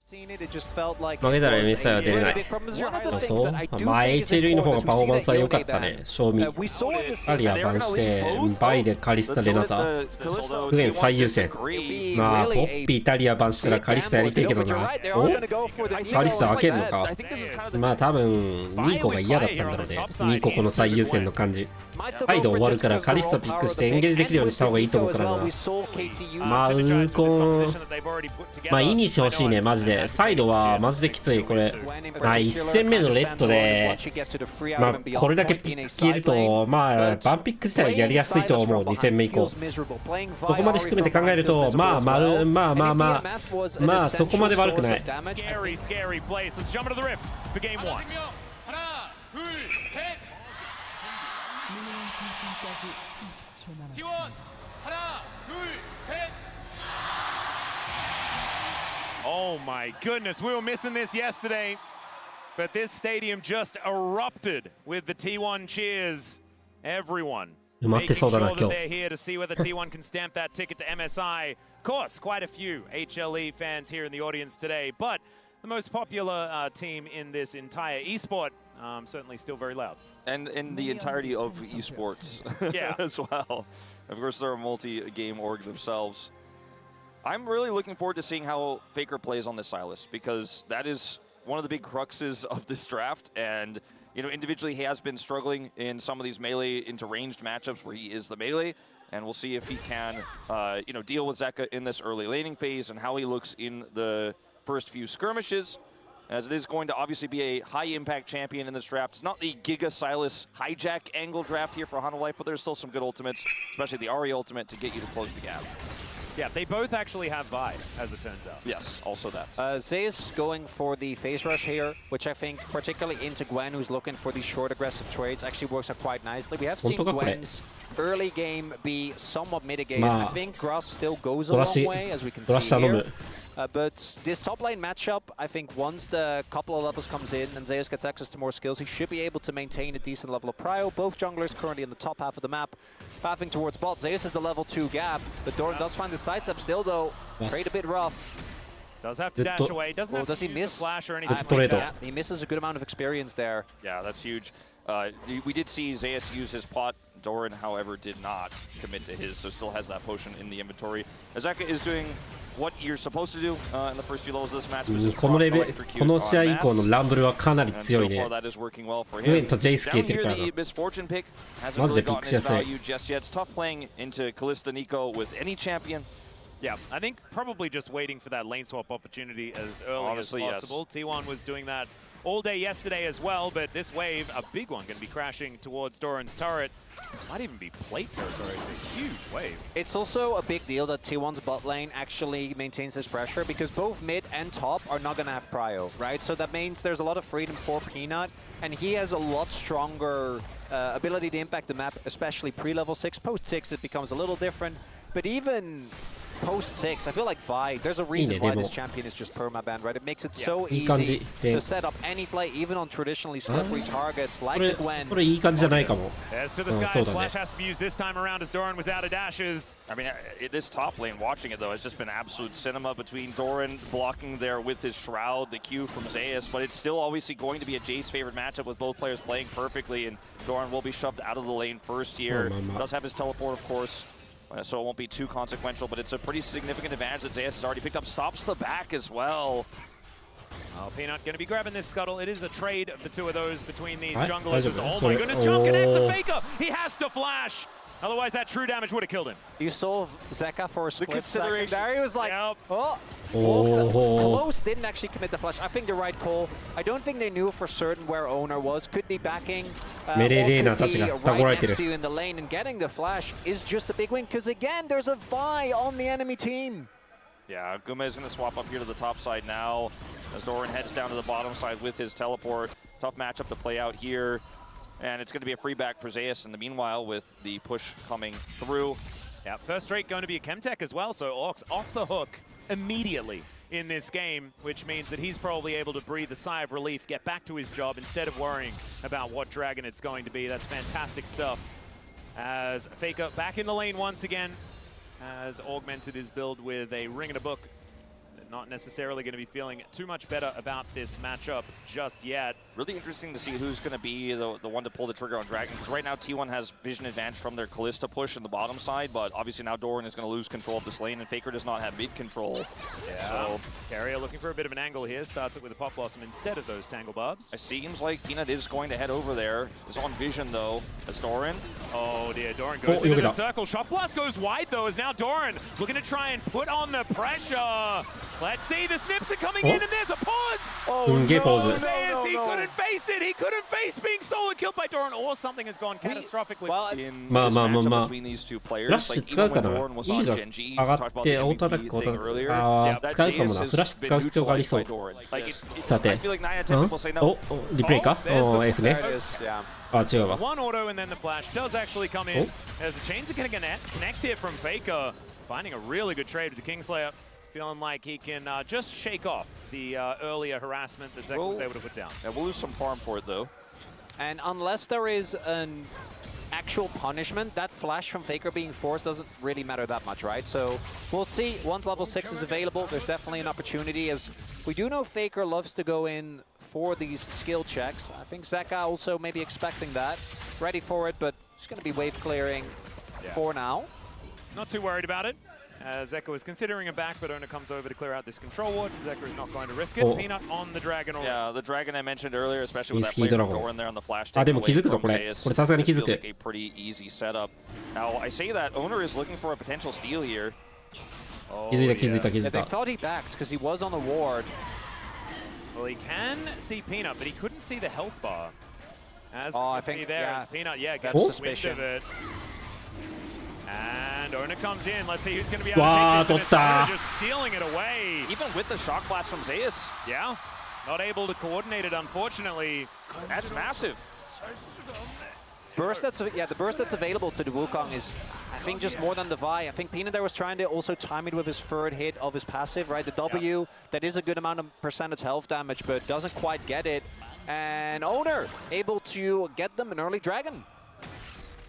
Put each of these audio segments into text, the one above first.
負けたら MSI は出れない。そう。まあ HLE の方がパフォーマンスは良かったね。賞味。アリアバンして、バイでカリスタ・レナタ。不縁最優先。まあ、ポッピー・タリアバンしたらカリスタやりたいけどな。おカリスタ開けるのか。まあ多分、ニーコが嫌だったんだろうね。ニーコこの最優先の感じ。サイド終わるからカリスタピックしてエンゲージできるようにした方がいいと思うからな。まあ、ウーコン。まあ、イニしてほしいね、マジで。サイドはマジできつい、これ。まあ、1戦目のレッドで、まあ、これだけピック消えると、まあ、バンピック自体はやりやすいと思う、2戦目以降。ここまで含めて考えると、まあ、そこまで悪くない。Oh my goodness, we were missing this yesterday, but this stadium just erupted with the T1 cheers. Everyone making sure that they're here to see whether T1 can stamp that ticket to MSI. Of course, quite a few HLE fans here in the audience today, but the most popular team in this entire esport, certainly still very loud. And in the entirety of esports yeah. as well. Of course, they're a multi-game org themselves. I'm really looking forward to seeing how Faker plays on this Silas, because that is one of the big cruxes of this draft. And, you know, individually he has been struggling in some of these melee into ranged matchups where he is the melee. And we'll see if he can, you know, deal with Zeka in this early laning phase and how he looks in the first few skirmishes, as it is going to obviously be a high-impact champion in this draft. It's not the Giga Silas hijack angle draft here for Hanwha Life, but there's still some good ultimates, especially the Ahri ultimate, to get you to close the gap. Yeah, they both actually have Vi, as it turns out. Yes, also that. Zeus is going for the phase rush here, which I think, particularly into Gwen, who's looking for these short aggressive trades, actually works out quite nicely. We have seen Gwen's early game be somewhat mitigated. I think Gross still goes a long way, as we can see here. But this top lane matchup, I think once the couple of levels comes in and Zeus gets access to more skills, he should be able to maintain a decent level of prio. Both junglers currently in the top half of the map, pathing towards bot. Zeus has the level 2 gap, but Doran does find the sidestep still though. Trade a bit rough. Does have to dash away. Doesn't have does to he miss the flash or anything. Yeah, he misses a good amount of experience there. Yeah, that's huge. We did see Zeus use his pot. Doran, however, did not commit to his, so still has that potion in the inventory. Azeka is doing what you're supposed to do in the first few levels of this match. このレベル、この試合以降のランブルはかなり強いね。ウェンとジェイス消えてるからな。マジでピックしやすい。Tough playing into Kalista Nico with any champion. Yeah, I think probably just waiting for that lane swap opportunity as early as possible. Yes. T1 was doing that all day yesterday as well, but this wave, a big one, going to be crashing towards Doran's turret. Might even be plate territory. It's a huge wave. It's also a big deal that T1's bot lane actually maintains this pressure, because both mid and top are not going to have prio, right? So that means there's a lot of freedom for Peanut, and he has a lot stronger ability to impact the map, especially pre-level 6. Post-6 it becomes a little different, but even post-6, I feel like Vi, there's a reason why this champion is just perma-banned, right? It makes it so easy to set up any play, even on traditionally slippery targets like the Gwen. それいい感じじゃないかも。 As to the skies, flash has to be used this time around as Doran was out of dashes. I mean, this top lane, watching it though, has just been absolute cinema between Doran blocking there with his shroud, the Q from Zeus, but it's still obviously going to be a Jace favorite matchup with both players playing perfectly, and Doran will be shoved out of the lane first here. Does have his teleport, of course. So it won't be too consequential, but it's a pretty significant advantage that Zeus has already picked up. Stops the back as well. Oh, Peanut going to be grabbing this scuttle. It is a trade of the two of those between these junglers. Oh my goodness, Chunk connects a Faker. He has to flash. Otherwise, that true damage would have killed him. You saw Zeka for a split second. There he was like, oh, close, didn't actually commit the flash. I think the right call. I don't think they knew for certain where Owner was. Could be backing, or could be right next to you in the lane, and getting the flash is just a big win, because again, there's a Vi on the enemy team. Yeah, Gume is going to swap up here to the top side now, as Doran heads down to the bottom side with his teleport. Tough matchup to play out here. And it's going to be a free back for Zeus in the meanwhile with the push coming through. Yeah, first straight going to be a Chemtech as well, so Orcs off the hook immediately in this game, which means that he's probably able to breathe a sigh of relief, get back to his job instead of worrying about what dragon it's going to be. That's fantastic stuff. As Faker back in the lane once again, has augmented his build with a Ring and a Book. not necessarily going to be feeling too much better about this matchup just yet. Really interesting to see who's going to be the one to pull the trigger on Dragon, because right now T1 has vision advantage from their Kalista push in the bottom side, but obviously now Doran is going to lose control of this lane, and Faker does not have mid control. Yeah. So Carrier looking for a bit of an angle here, starts it with a Pop Blossom instead of those Tangle Barbs. It seems like Peanut is going to head over there. Is on vision though, as Doran. Oh dear, Doran goes into the circle. Shock Blast goes wide though, as now Doran looking to try and put on the pressure. Let's see, the snips are coming in, and there's a pause. Oh, no, he couldn't face it. He couldn't face being solo killed by Doran, or something has gone catastrophically. まあまあまあまあ、フラッシュ使うかな。E が上がってオートアタックを使うかもな。フラッシュ使う必要がありそう。さて、お、リプレイか？お、F ね。あ、違うわ。One auto and then the flash does actually come in as the chains are going to connect here from Faker, finding a really good trade with the Kingslayer. Feeling like he can just shake off the earlier harassment that Zek was able to put down. Yeah, we'll lose some farm for it though. And unless there is an actual punishment, that flash from Faker being forced doesn't really matter that much, right? So we'll see. Once level 6 is available, there's definitely an opportunity, as we do know Faker loves to go in for these skill checks. I think Zeka also maybe expecting that. Ready for it, but just going to be wave clearing for now. Not too worried about it. Zeka is considering a back, but Ona comes over to clear out this control ward. Zeka is not going to risk it. Peanut on the Dragon already. Yeah, the Dragon I mentioned earlier, especially with that play from Doran there on the flash take away from Zeus. Feels like a pretty easy setup. Now, I say that Owner is looking for a potential steal here. Oh, they thought he backed because he was on the ward. Well, he can see Peanut, but he couldn't see the health bar. As we can see there, as Peanut, gets wind of it. And Ona comes in. Let's see who's going to be able to take this. And just stealing it away. Even with the shock blast from Zeus. Yeah. Not able to coordinate it, unfortunately. That's massive. Burst the burst that's available to the Wukong is, I think, just more than the Vi. I think Peanut there was trying to also time it with his third hit of his passive, right? The W, that is a good amount of percentage health damage, but doesn't quite get it. And Owner able to get them an early Dragon.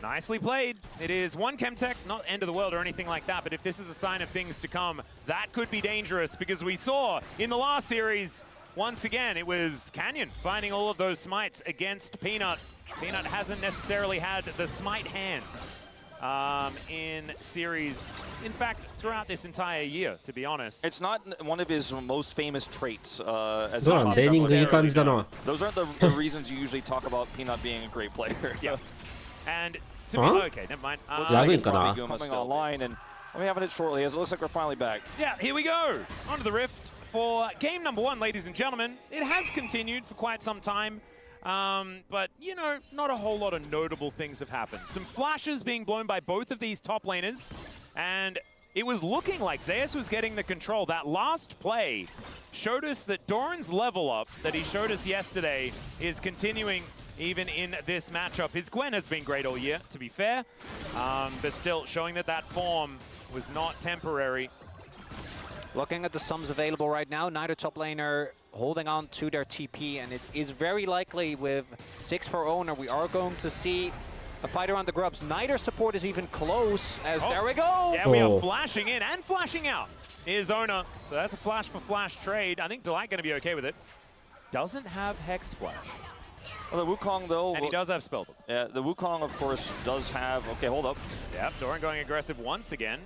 Nicely played. It is one Chemtech, not end of the world or anything like that, but if this is a sign of things to come, that could be dangerous, because we saw in the last series, once again, it was Canyon finding all of those smites against Peanut. Peanut hasn't necessarily had the smite hands in series, in fact, throughout this entire year, to be honest. It's not one of his most famous traits. As those aren't the reasons you usually talk about Peanut being a great player. Yeah. And to be okay, never mind. Coming online, and we're having it shortly, as it looks like we're finally back. Yeah, here we go. Onto the Rift for game number 1, ladies and gentlemen. It has continued for quite some time, but, you know, not a whole lot of notable things have happened. Some flashes being blown by both of these top laners, and it was looking like Zeus was getting the control. That last play showed us that Doran's level up that he showed us yesterday is continuing even in this matchup. His Gwen has been great all year, to be fair, but still showing that that form was not temporary. Looking at the sums available right now, neither top laner holding on to their TP, and it is very likely with 6 for Owner, we are going to see a fight around the grubs. Neither support is even close, as there we go! Yeah, we are flashing in and flashing out is Owner. So that's a flash for flash trade. I think Delight going to be okay with it. Doesn't have Hex Flash. Well, the Wukong, though... And he does have Spellbook. Yeah, the Wukong, of course, does have... Okay, hold up. Yep, Doran going aggressive once again.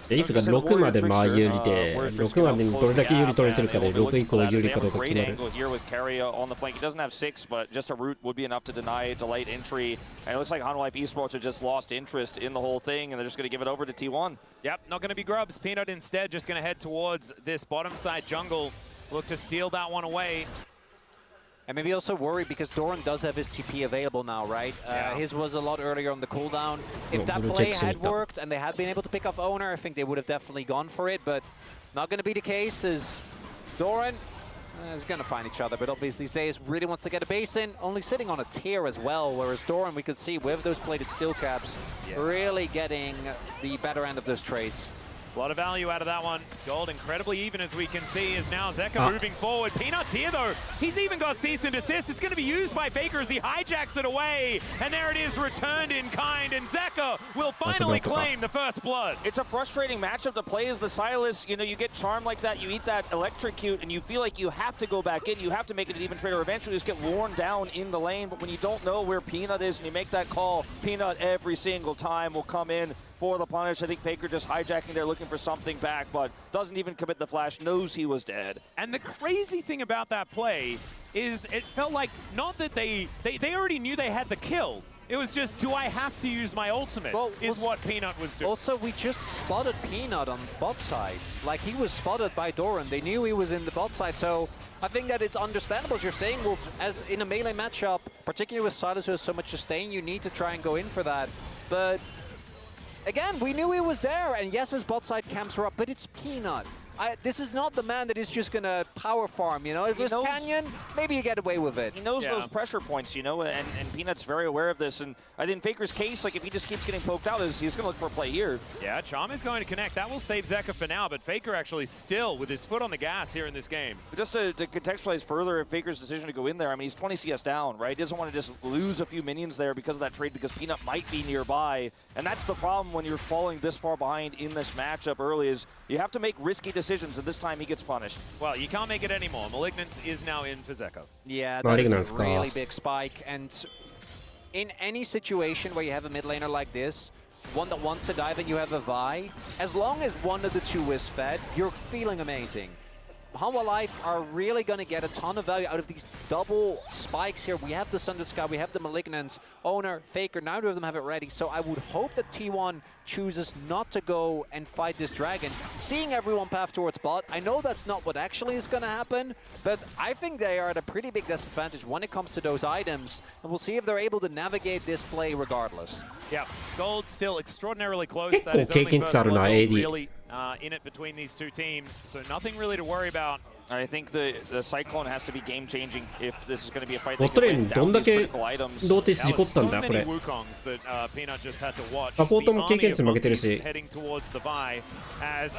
レイスが6まで有利で、6までにどれだけ有利取れてるかで、6以降有利かどうか決まる。Here with Carrier on the flank. He doesn't have 6, but just a root would be enough to deny Delight entry. And it looks like Hanwha Life Esports have just lost interest in the whole thing, and they're just going to give it over to T1. Yep, not going to be grubs. Peanut instead just going to head towards this bottom side jungle. Look to steal that one away. And maybe also worried because Doran does have his TP available now, right? His was a lot earlier on the cooldown. If that play had worked and they had been able to pick off Owner, I think they would have definitely gone for it, but not going to be the case, as Doran is going to find each other, but obviously Zeus really wants to get a base in, only sitting on a tier as well, whereas Doran, we could see with those plated steel caps, really getting the better end of those trades. A lot of value out of that one. Gold incredibly even, as we can see, is now Zeka moving forward. Peanut's here, though. He's even got cease and desist. It's going to be used by Faker as he hijacks it away. And there it is, returned in kind. And Zeka will finally claim the first blood. It's a frustrating matchup to play as the Silas. You know, you get charmed like that, you eat that electrocute, and you feel like you have to go back in. You have to make it an even trade, or eventually just get worn down in the lane. But when you don't know where Peanut is and you make that call, Peanut every single time will come in for the punish. I think Faker just hijacking there, looking for something back, but doesn't even commit the flash, knows he was dead. And the crazy thing about that play is it felt like not that they already knew they had the kill. It was just, do I have to use my ultimate, is what Peanut was doing. Also, we just spotted Peanut on bot side. Like, he was spotted by Doran. They knew he was in the bot side, so I think that it's understandable, as you're saying, Wolf, as in a melee matchup, particularly with Silas who has so much sustain, you need to try and go in for that. But again, we knew he was there, and yes, his bot side camps are up, but it's Peanut. This is not the man that is just going to power farm, you know? If it's Canyon, maybe you get away with it. He knows those pressure points, you know, and Peanut's very aware of this. And I think Faker's case, like, if he just keeps getting poked out, he's going to look for a play here. Yeah, Charm is going to connect. That will save Zeka for now, but Faker actually still with his foot on the gas here in this game. Just to contextualize further Faker's decision to go in there, I mean, he's 20 CS down, right? He doesn't want to just lose a few minions there because of that trade, because Peanut might be nearby. And that's the problem when you're falling this far behind in this matchup early, is you have to make risky decisions, and this time he gets punished. Well, you can't make it anymore. Malignance is now in for Zeka. Yeah, that is a really big spike. And in any situation where you have a mid laner like this, one that wants to dive and you have a Vi, as long as one of the two is fed, you're feeling amazing. Hanwha Life are really going to get a ton of value out of these double spikes here. We have the Sundered Sky, we have the Malignance, Owner, Faker, neither of them have it ready. So I would hope that T1 chooses not to go and fight this dragon. Seeing everyone path towards bot, I know that's not what actually is going to happen, but I think they are at a pretty big disadvantage when it comes to those items. And we'll see if they're able to navigate this play regardless. Yeah, Gold still extraordinarily close. That is only first level really in it between these two teams, so nothing really to worry about. I think the Cyclone has to be game-changing if this is going to be a fight. ボットレーンどんだけローテージ事故ったんだこれ。サポートも経験値負けてるし。All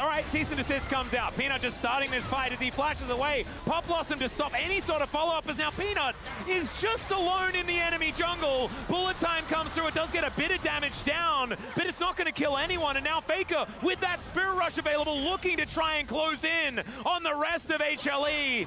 right, cease and desist comes out. Peanut just starting this fight as he flashes away. Pop Blossom to stop any sort of follow-up, as now Peanut is just alone in the enemy jungle. Bullet time comes through. It does get a bit of damage down, but it's not going to kill anyone. And now Faker, with that Spirit Rush available, looking to try and close in on the rest of HLE.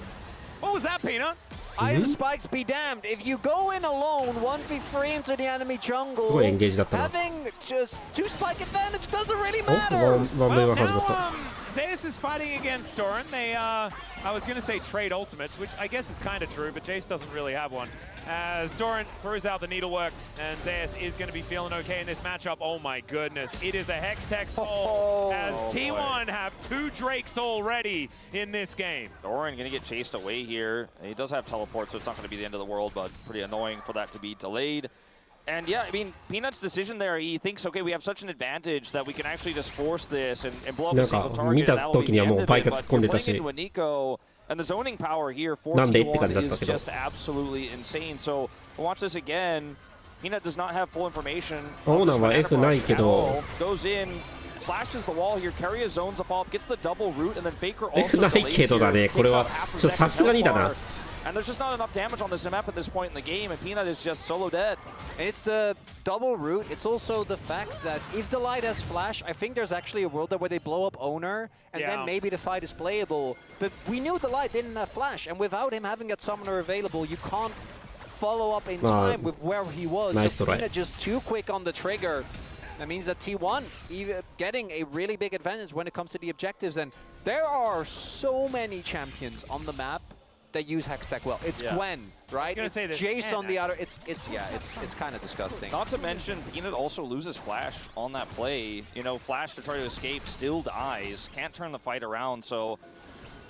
What was that, Peanut? Item spikes be damned. If you go in alone, 1v3 into the enemy jungle, having just 2 spike advantage doesn't really matter. Well, now, Zeus is fighting against Doran. They, I was going to say trade ultimates, which I guess is kind of true, but Jace doesn't really have one. As Doran throws out the needlework, and Zeus is going to be feeling okay in this matchup. Oh my goodness, it is a Hextech Soul, as T1 have 2 Drakes already in this game. Doran going to get chased away here. He does have teleport, so it's not going to be the end of the world, but pretty annoying for that to be delayed. And yeah, I mean, Peanut's decision there, he thinks, okay, we have such an advantage that we can actually just force this and blow up a single target, and that will be the end of it. But you're playing into a Nico, and the zoning power here for T1 is just absolutely insane. So we'll watch this again. Peanut does not have full information. Goes in, flashes the wall here, Keria zones the follow-up, gets the double root, and then Faker also delays here. And there's just not enough damage on this map at this point in the game, and Peanut is just solo dead. It's the double root. It's also the fact that if the light has flash, I think there's actually a world there where they blow up Owner, and then maybe the fight is playable. But we knew the light didn't have flash, and without him having that summoner available, you can't follow up in time with where he was. So Peanut just too quick on the trigger. That means that T1 even getting a really big advantage when it comes to the objectives. And there are so many champions on the map that use Hextech well. It's Gwen, right? It's Jace on the other. It's kind of disgusting. Not to mention, Peanut also loses Flash on that play. You know, Flash to try to escape still dies. Can't turn the fight around, so...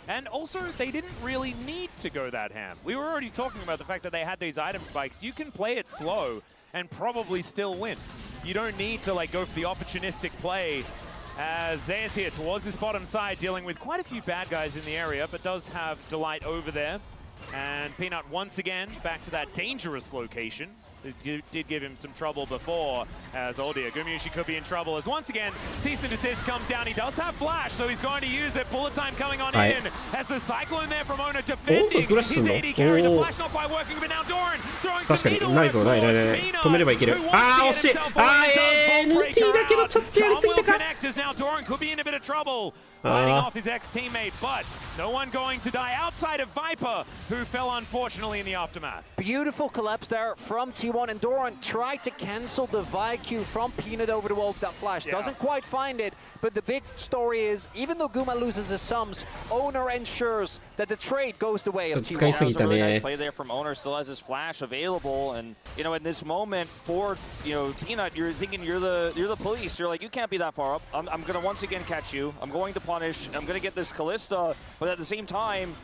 And also, they didn't really need to go that ham. We were already talking about the fact that they had these item spikes. You can play it slow and probably still win. You don't need to like go for the opportunistic play. As Zeus here towards his bottom side, dealing with quite a few bad guys in the area, but does have Delight over there. And Peanut once again back to that dangerous location. It did give him some trouble before, as oh dear, Gumyushi could be in trouble as once again, cease and desist comes down. He does have flash, so he's going to use it. Bullet time coming on in, as the Cyclone there from Owner defending. His AD carry, the flash not quite working, but now Doran throwing some needle left towards Peanut, who wants to get himself away, does bolt breaker out. Charm will connect as now Doran could be in a bit of trouble, fighting off his ex-teammate, but no one going to die outside of Viper, who fell unfortunately in the aftermath. Beautiful collapse there from T1, and Doran tried to cancel the VIQ from Peanut over the wall with that flash. Doesn't quite find it, but the big story is, even though Guma loses his sums, Owner ensures that the trade goes the way of T1. That was a really nice play there from Owner, still has his flash available, and you know, in this moment for Peanut, you're thinking you're the police. You're like, you can't be that far up. I'm gonna once again catch you. I'm going to punish. I'm gonna get this Callista, but at the same time,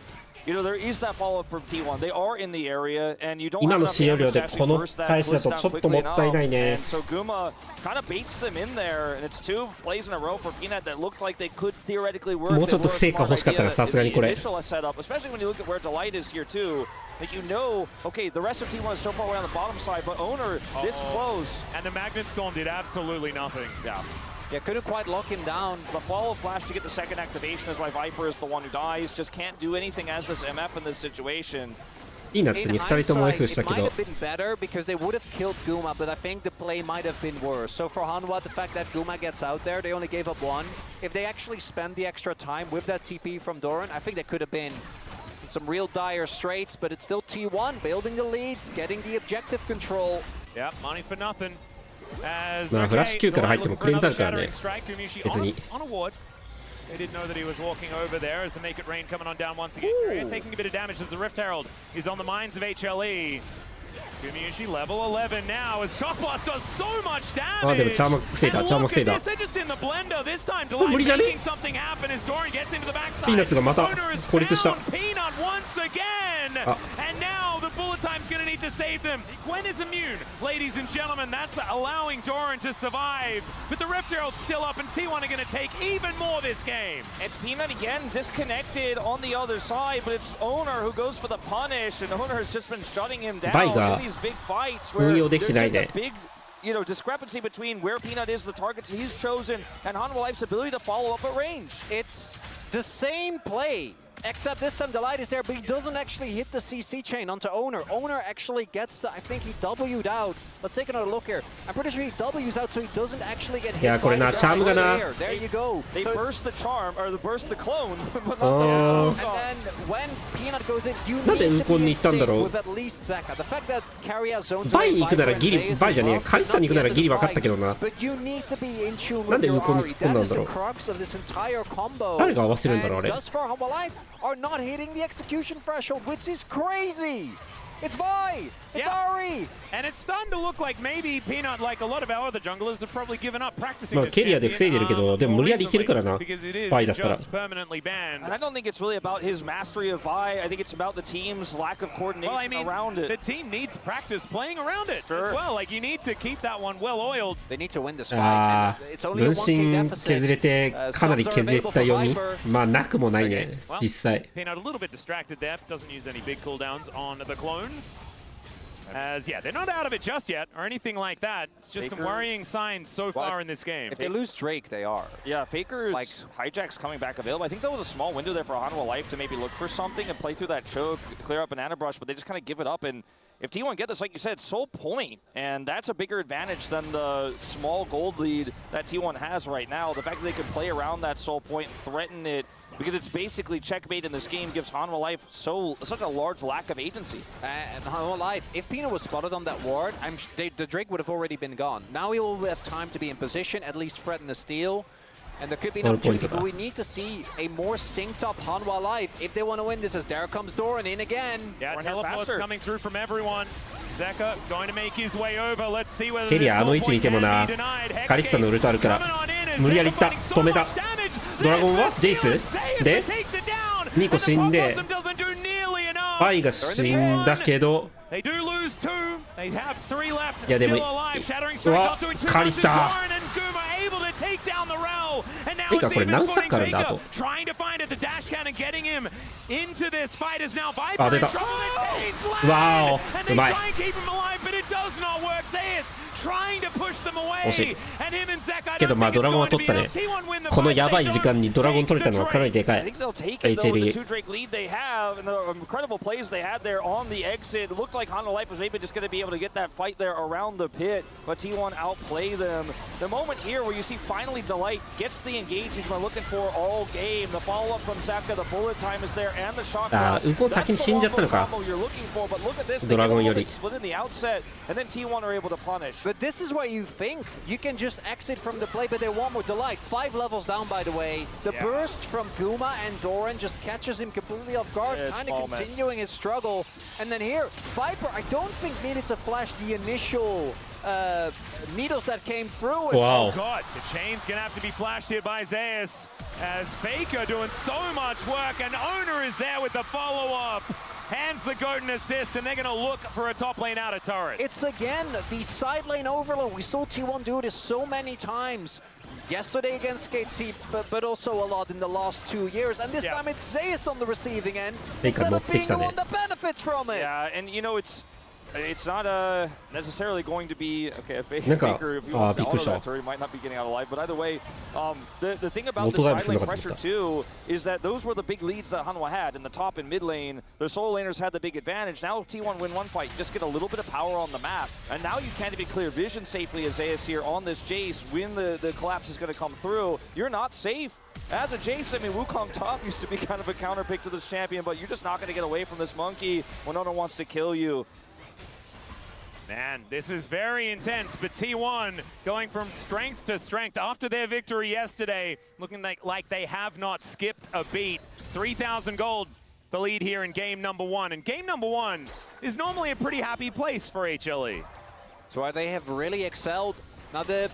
there is that follow-up from T1. They are in the area, and you don't have enough damage to actually burst that Callista down quickly enough. And so Guma kind of baits them in there, and it's 2 plays in a row for Peanut that looked like they could theoretically work. もうちょっと成果欲しかったな、さすがにこれ。 Initial setup, especially when you look at where Delight is here too. Like okay, the rest of T1 is so far away on the bottom side, but Owner this close. And the Magnet Storm did absolutely nothing. Yeah, couldn't quite lock him down. The follow flash to get the second activation is why Viper is the one who dies. Just can't do anything as this MF in this situation. いい夏に2人とも F したけ it might ど have been better because they would have killed Guma, but I think the play might have been worse. So for Hanwha, the fact that Guma gets out there, they only gave up 1. If they actually spend the extra time with that TP from Doran, I think they could have been in some real dire straits, but it's still T1 building the lead, getting the objective control. Yeah, money for nothing. まあフラッシュ Q から入ってもクレンズあるからね、別に。 They didn't know that he was walking over there as the Make It Rain coming on down once again. Korea taking a bit of damage as the Rift Herald is on the minds of HLE. Gumyushi level 11 now as Shock Blast does so much damage. でもチャーマ防いだ、チャーマ防いだ。They're just in the blender this time. Delight making something happen as Doran gets into the backside. ピーナッツがまた孤立した。 Peanut once again. And now the bullet time's going to need to save them. Gwen is immune, ladies and gentlemen. That's allowing Doran to survive. But the Rift Herald's still up, and T1 are going to take even more this game. It's Peanut again, disconnected on the other side, but it's Owner who goes for the punish, and Owner has just been shutting him down in these big fights where there's just a big discrepancy between where Peanut is, the targets he's chosen, and Hanwha Life's ability to follow up at range. It's the same play. Except this time Delight is there, but he doesn't actually hit the CC chain onto Owner. Owner actually gets the, I think he W'd out. Let's take another look here. I'm pretty sure he W's out, so he doesn't actually get hit. Yeah,これな、チャームがな。 There you go. They burst the charm, or they burst the clone, but not Oh. the And then when Peanut goes in, you なんで need ウコン to に be 行ったんだろう。 in sync with at least Zeka. The fact that Carrier zones バイに行くなら away ギリ、バイじゃねえ、カリスタに行くならギリ分かったけどな。 But you need to be in tune なん with で your ウコンに Ari. 突っ込んだ That ん is だ the ろう。 crux of this entire combo. 誰が合わせるんだろうあれ。 And just for Hanwha Life are not hitting the execution threshold, which is crazy. It's Vi! It's Ari! And it's starting to look like maybe Peanut, like a lot of our other junglers, have probably given up practicing まあ this ケリアで防いでるけど、でも無理やりいけるからな。 because it is バイだったら。 just permanently banned. And I don't think it's really about his mastery of Vi. I think it's about the team's lack of coordination Well, I mean, around it. the team needs practice playing around it Sure. as well. Like, you need to keep that one well oiled. They need to win this fight. あ And あ、 it's only a 分 1K 身 deficit. 削れて、かなり削った読み。まあなくもないね、 Well, 実際。 Peanut a little bit distracted there. Doesn't use any big cooldowns on the clone. As, yeah, they're not out of it just yet or anything like that. It's just some worrying signs so far in this game. If they lose Drake, they are. Yeah, Faker's hijack's coming back available. I think there was a small window there for Hanwha Life to maybe look for something and play through that choke, clear up Banana Brush, but they just kind of give it up. And if T1 get this, like you said, sole point, and that's a bigger advantage than the small gold lead that T1 has right now. The fact that they can play around that sole point, threaten it, because it's basically checkmate in this game, gives Hanwha Life such a large lack of agency. And Hanwha Life, if Peanut was spotted on that ward, the Drake would have already been gone. Now he will have time to be in position, at least threaten the steal. And there could be an opportunity, but we need to see a more synced up Hanwha Life if they want to win this, as there comes Doran in again. Yeah, teleport's coming through from everyone. Zeka going to make his way over. Let's see whether ケリアあの位置にいてもな、カリスタのウルトあるから無理やりいった、止めた。ドラゴンはジェイスで2個死んで、バイが死んだけど、いやでも、うわ、カリスタ take down the row, and now Faker it's これ even 何サッ putting カーあるんだあ Faker と。 trying to find it, the dash cannon getting him into this fight is now あ Viper 出 in た。 trouble. It's わ landed, お and う they まい。 try and keep him alive, but it does not work. Zeus trying to push them 惜し away, い and him and Zek, I けど don't まあ think ド it's ラゴンは going to 取 be ったね enough. T1 win the この fight. やばい They 時間にドラゴン取れたのはかなりでか I い think they'll take it though with the HLE two Drake lead they have and the incredible plays they had there on the exit. It looked like Hanwha Life was maybe just going to be able to get that fight there around the pit, but T1 outplay them. The moment here where you see finally Delight gets the engage he's been looking for all game. The follow-up from Zaka, the bullet time is there, and the shot あ cross. ウコン先に死んじゃったのか That's the combo you're looking for, but look at this. ドラゴンより split in the outset, and then T1 are able to punish. But this is where you think you can just exit from the play, but they want more. Delight 5 levels down, by the way. The burst from Guma and Doran just catches him completely off guard, Yeah, kind of small man. continuing his struggle. And then here, Viper, I don't think needed to flash the initial needles that came through. Wow. Oh god, the chain's gonna have to be flashed here by Zeus as Faker doing so much work, and Owner is there with the follow-up. Hands the goat and assist, and they're gonna look for a top lane out of turret. It's again the side lane overload. We saw T1 do this so many times. Yesterday against KT, but also a lot in the last 2 years. And this time it's Zeus on the receiving end instead of being the one that benefits from it. Yeah, and you know it's not necessarily going to be okay. If Faker, if you あ want ー to びっくりした auto that turret, he might not be getting out alive. But either way, the thing about 元 the がいぶ side すん lane なかった pressure too is that those were the big leads that Hanwha had in the top and mid lane. The solo laners had the big advantage. Now T1 win one fight, just get a little bit of power on the map, and now you can't even clear vision safely as Zeus here on this Jace. When the collapse is going to come through, you're not safe. As a Jace, I mean, Wukong top used to be kind of a counter pick to this champion, but you're just not going to get away from this monkey when Owner wants to kill you. Man, this is very intense, but T1 going from strength to strength after their victory yesterday, looking like they have not skipped a beat. 3,000 gold, the lead here in game number 1. And game number 1 is normally a pretty happy place for HLE. That's why they have really excelled. Now the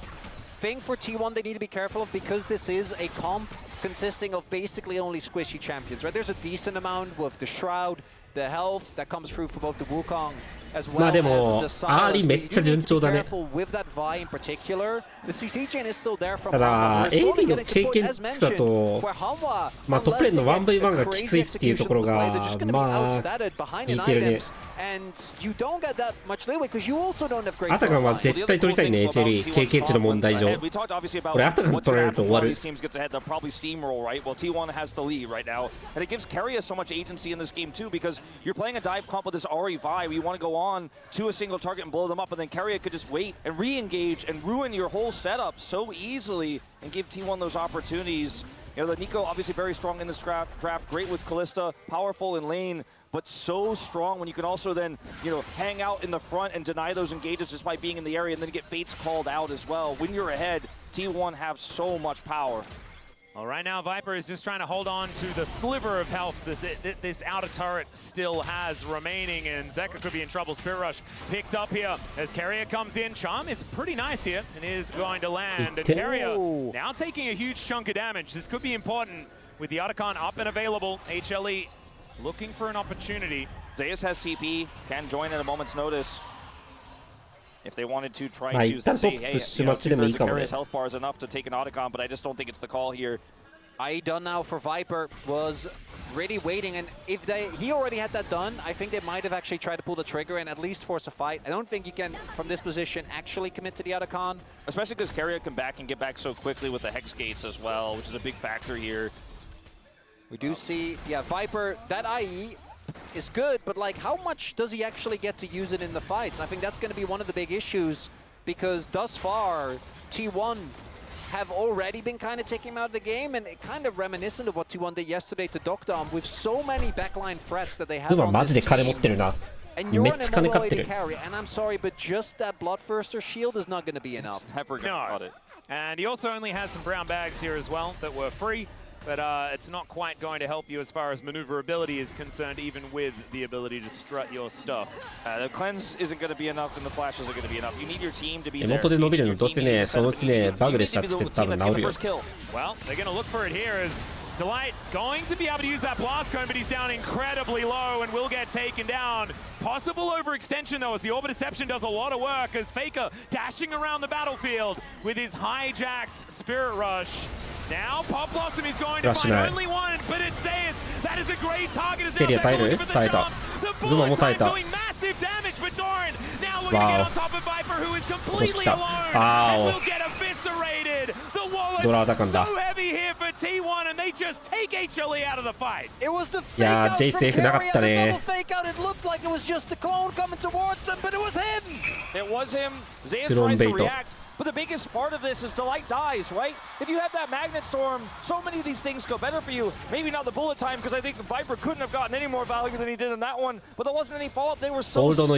thing for T1 they need to be careful of, because this is a comp consisting of basically only squishy champions, right? There's a decent amount with the Shroud, the health that comes through for both the Wukong as well まあで as も the Sylas. アーリーめっちゃ順調だね Careful with that Vi in particular. The CC chain is still there from ただ Hanwha. We're slowly AD の getting 経 support, 験 as 値だ mentioned, と where Hanwha, まあトップレーンの unless they get 1v1 が a き crazy ついっていうところ execution of the play, が they're just gonna be まあ outstatted behind 効 in いてるね items, and you don't get that much leeway because you also don't have great アタガンは frontline. 絶対取りたいね HLE 経験値の問題上 We talked obviously about これアタガン取られると終わる these teams gets ahead, they'll probably steamroll, right? Well, T1 has the lead right now, and it gives Keria so much agency in this game too, because you're playing a dive comp with this Ahri Vi. You want to go on to a single target and blow them up, and then Keria could just wait and re-engage and ruin your whole setup so easily and give T1 those opportunities. You know, the Nico obviously very strong in this draft, great with Kalista, powerful in lane, but so strong when you can also then, you know, hang out in the front and deny those engages just by being in the area and then get fates called out as well. When you're ahead, T1 have so much power. Well, right now, Viper is just trying to hold on to the sliver of health this outer turret still has remaining, and Zeka could be in trouble. Spirit Rush picked up here as Keria comes in. Charm is pretty nice here and is going to land. And Keria now taking a huge chunk of damage. This could be important with the Otacon up and available. HLE looking for an opportunity. Zeus has TP, can join at a moment's notice. If they wanted to try まあ to 一旦ト say, ッ hey, プし you マ know, ッチでもいい 2/3 か of もね Keриa's health bar is enough to take an Otacon, but I just don't think it's the call here. I done now for Viper was really waiting, and if he already had that done, I think they might have actually tried to pull the trigger and at least force a fight. I don't think you can, from this position, actually commit to the Otacon. Especially because Keria can back and get back so quickly with the Hex Gates as well, which is a big factor here. We do see, yeah, Viper, that IE is good, but like, how much does he actually get to use it in the fights? I think that's going to be one of the big issues, because thus far, T1 have already been kind of taking him out of the game, and it kind of reminiscent of what T1 did yesterday to Dokdom with so many backline threats that they have ルマ on マ this ジで金持 team. ってるな And you're めっ an ちゃ金買って MMOA る to carry, and I'm sorry, but just that Bloodthirster shield is not going to be enough. Never No. got it. And he also only has some brown bags here as well that were free, but it's not quite going to help you as far as maneuverability is concerned, even with the ability to strut your stuff. The cleanse isn't going to be enough, and the flash isn't going to be enough. You need your team to be 手 there. 元で伸びる You の need どう your せ team ね to そのうちね set the バグで beat. したっ You つっ need て to be 多 the 分 team 治 that's る getting よ the first kill. Well, they're going to look for it here as Delight going to be able to use that blast cone, but he's down incredibly low and will get taken down. Possible overextension though, as the Orbit Deception does a lot of work, as Faker dashing around the battlefield with his hijacked Spirit Rush. Now Pop Blossom is going to find only one, but it says that is a great target. Is now looking for the jump. The bullet time doing massive damage, but Doran now looking to get on top of Viper, who is completely alone and will get eviscerated. The wallet's so heavy here for T1, and they just take HLE out of the fight. It was the fake out from Carrier, the double fake out. It looked like it was just the clone coming towards them, but it was him. It was him. Zeus tries to react. But the biggest part of this is Delight dies, right? If you have that Magnet Storm, so many of these things go better for you. Maybe not the bullet time, because I think Viper couldn't have gotten any more value than he did in that one. But there wasn't any follow-up. They were so split. So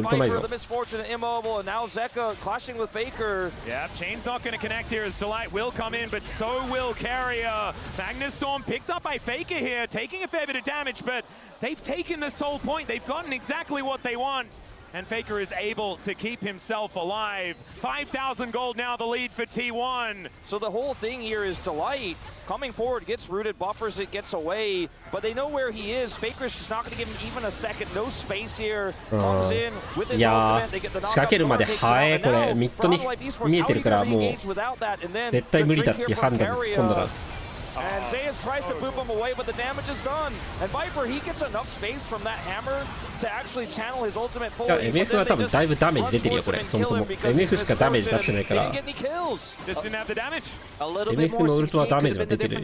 Viper, the misfortunate immobile, and now Zeka clashing with Faker. Yeah, Chain's not going to connect here as Delight will come in, but so will Carrier. Magnet Storm picked up by Faker here, taking a fair bit of damage, but they've taken the soul point. They've gotten exactly what they want. And Faker is able to keep himself alive. 5,000 gold now, the lead for T1. So the whole thing here is Delight coming forward, gets rooted, buffers it, gets away, but they know where he is. Faker's just not going to give him even a second. No space here. Comes in with his ultimate. They get the knockout. And Zeus tries to boop him away, but the damage is done. And Viper, he gets enough space from that hammer to actually channel his ultimate fully. MF は多分だいぶダメージ出てるよこれ。そもそも MF しかダメージ出してないから。MF のウルトはダメージが出てる。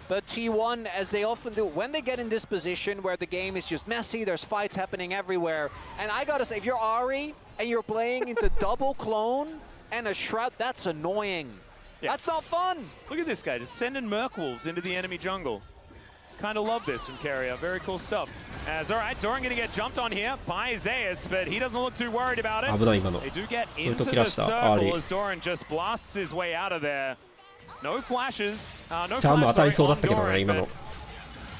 But T1, as they often do, when they get in this position where the game is just messy, there's fights happening everywhere. And I gotta say, if you're Ari and you're playing into double clone and a shroud, that's annoying. Yeah. That's not fun. Look at this guy, just sending Merc Wolves into the enemy jungle. Kind of love this from Carrier. Very cool stuff. As all right, Doran going to get jumped on here by Zeus, but he doesn't look too worried about it. They do get into the circle as Doran just blasts his way out of there. No flashes, no flashes on Doran, but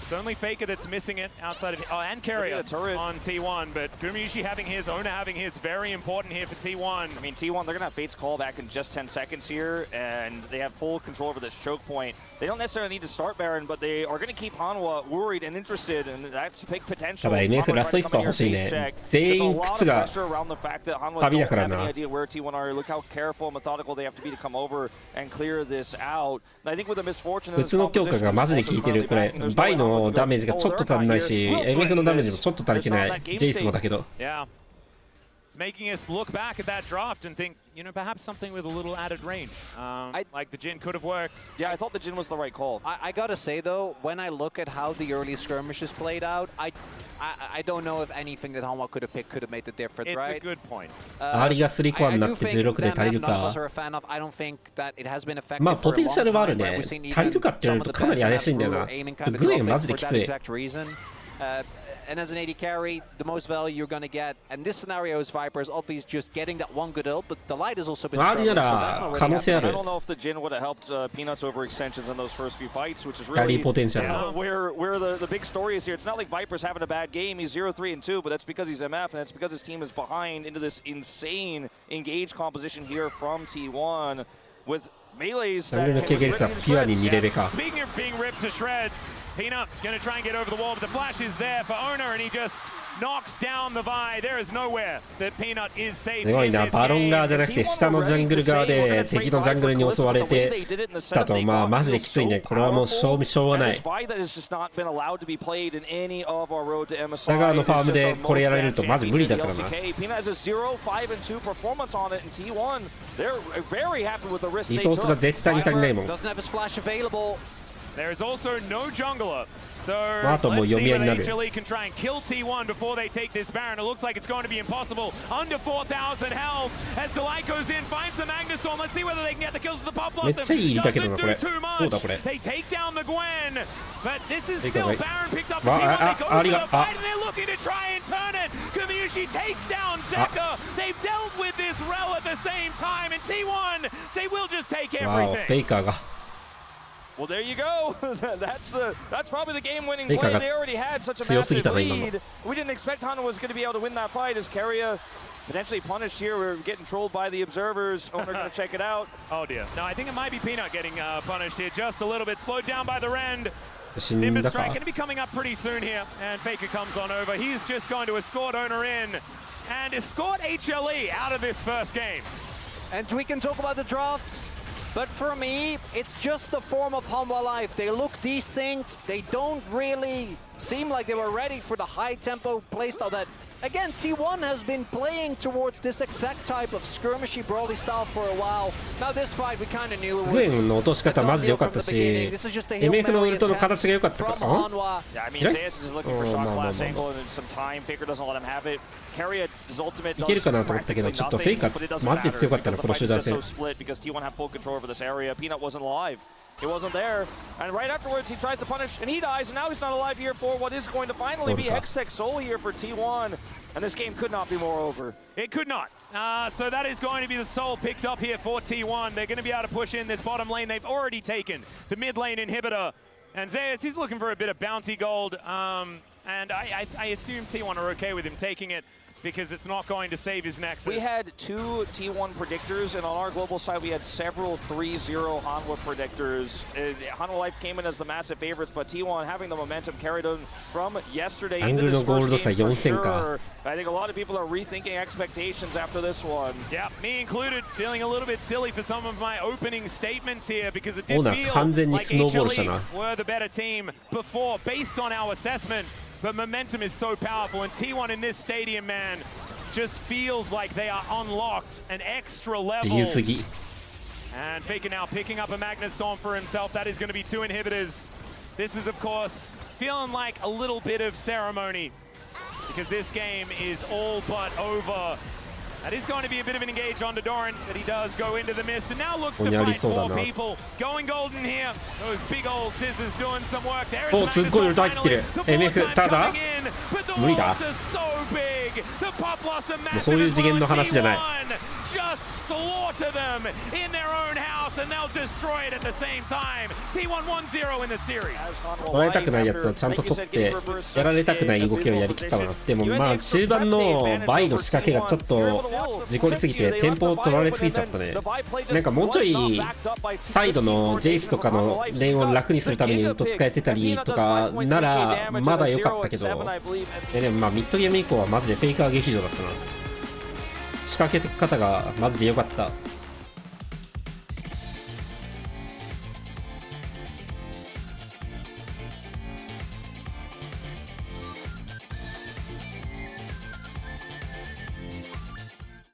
it's only Faker that's missing it outside of and Carrier on T1, but Gumayushi having his, Ona having his, very important here for T1. I mean, T1, they're going to have Fate's call back in just 10 seconds here, and they have full control over this choke point. They don't necessarily need to start Baron, but they are going to keep Hanwha worried and interested, and that's big potential. ただ MF ラストイスパー欲しいね。全員靴が旅だからな。Look how careful and methodical they have to be to come over and clear this out. I think with the misfortune of this 靴の強化がマジで効いてる。これバイのダメージがちょっと足んないし、MF のダメージもちょっと足りてない。ジェイスもだけど。It's making us look back at that draft and think, you know, perhaps something with a little added range. Like the Jhin could have worked. Yeah, I thought the Jhin was the right call. I gotta say though, when I look at how the early skirmishes played out, I don't know if anything that Hanwha could have picked could have made the difference, it's right? It's a good point. アーリーが3コアになって16で足りるか。まあポテンシャルはあるね。足りるかって言われるとかなり怪しいんだよな。グエンマジできつい。And as an AD carry, the most value you're going to get, and this scenario is Viper's obviously just getting that one good ult, but the light has also been struggling, so that's not really happening. I don't know if the Jhin would have helped Peanuts overextensions in those first few fights, which is really where the big story is here. It's not like Viper's having a bad game. He's 0-3-2, but that's because he's MF, and that's because his team is behind into this insane engage composition here from T1 with melees. Speaking of being ripped to shreds, Peanut gonna try and get over the wall, but the flash is there for Owner, and he just knocks down the Vi. There is nowhere that Peanut is safe. すごいな、バロン側じゃなくて下のジャングル側で敵のジャングルに襲われてたと、まあマジできついね。これはもうしょうがない。下側のファームでこれやられるとマジ無理だからな。リソースが絶対に足りないもん。There is also no jungler. So let's see if HLE can try and kill T1 before they take this Baron. It looks like it's going to be impossible. Under 4,000 health as Delight goes in, finds the Magnet Storm. Let's see whether they can get the kills with the Pop Blossom. Doesn't do too much. They take down the Gwen, but this is still Baron picked up the T1. They go to the fight and they're looking to try and turn it. Gumayushi takes down Zeka. They've dealt with this Rel at the same time, and T1 say we'll just take everything. Faker が Well, there you go. That's probably the game-winning play. They already had such a massive lead. We didn't expect Hanwha was going to be able to win that fight as Keria potentially punished here. We're getting trolled by the observers. Owner going to check it out. Oh dear. No, I think it might be Peanut getting punished here just a little bit. Slowed down by the Rend. Nimbus Strike going to be coming up pretty soon here. And Faker comes on over. He's just going to escort Owner in and escort HLE out of this first game. And we can talk about the drafts. But for me, it's just the form of Hanwha Life. They look desynced. They don't really seem like they were ready for the high-tempo playstyle that, again, T1 has been playing towards this exact type of skirmishy brawly style for a while. Now this fight, we kind of knew it was. グエンの落とし方マジで良かったし、MF のウルトの形が良かったから。Yeah, I mean, Zeus is looking for shot glass angle and some time. Faker doesn't let him have it. Keria, his ultimate いけるかなと思ったけど、ちょっとフェイカーマジで強かったなこの集団戦。Because T1 have full control over this area. Peanut wasn't alive. He wasn't there. And right afterwards, he tries to punish, and he dies, and now he's not alive here for what is going to finally be Hextech Soul here for T1. And this game could not be more over. It could not. So that is going to be the soul picked up here for T1. They're going to be able to push in this bottom lane. They've already taken the mid lane inhibitor. And Zeus, he's looking for a bit of bounty gold. And I assume T1 are okay with him taking it, because it's not going to save his Nexus. We had 2 T1 predictors, and on our global side, we had several 3-0 Hanwha predictors. Hanwha Life came in as the massive favorites, but T1 having the momentum carried on from yesterday into this first game for sure. I think a lot of people are rethinking expectations after this one. Yeah, me included, feeling a little bit silly for some of my opening statements here, because it did feel like HLE were the better team before, based on our assessment. But momentum is so powerful, and T1 in this stadium, man, just feels like they are unlocked an extra level. And Faker now picking up a Magna Storm for himself. That is going to be 2 inhibitors. This is, of course, feeling like a little bit of ceremony, because this game is all but over. That is going to be a bit of an engage on Doran, but he does go into the mist and now looks to fight 4 people. Going golden here. Those big old scissors doing some work. There is the finally. The full time coming in, but the walls are so big. The pop loss of massive as well. T1 just slaughter them in their own house, and they'll destroy it at the same time. T1 1-0 in the series. 取られたくないやつはちゃんと取ってやられたくない動きをやりきったな。でもまあ中盤のバイの仕掛けがちょっと事故りすぎてテンポを取られすぎちゃったね。なんかもうちょいサイドのジェイスとかのレーンを楽にするためにウルト使えてたりとかならまだ良かったけど、でもまあミッドゲーム以降はマジでフェイカー劇場だったな。仕掛け方がマジで良かった。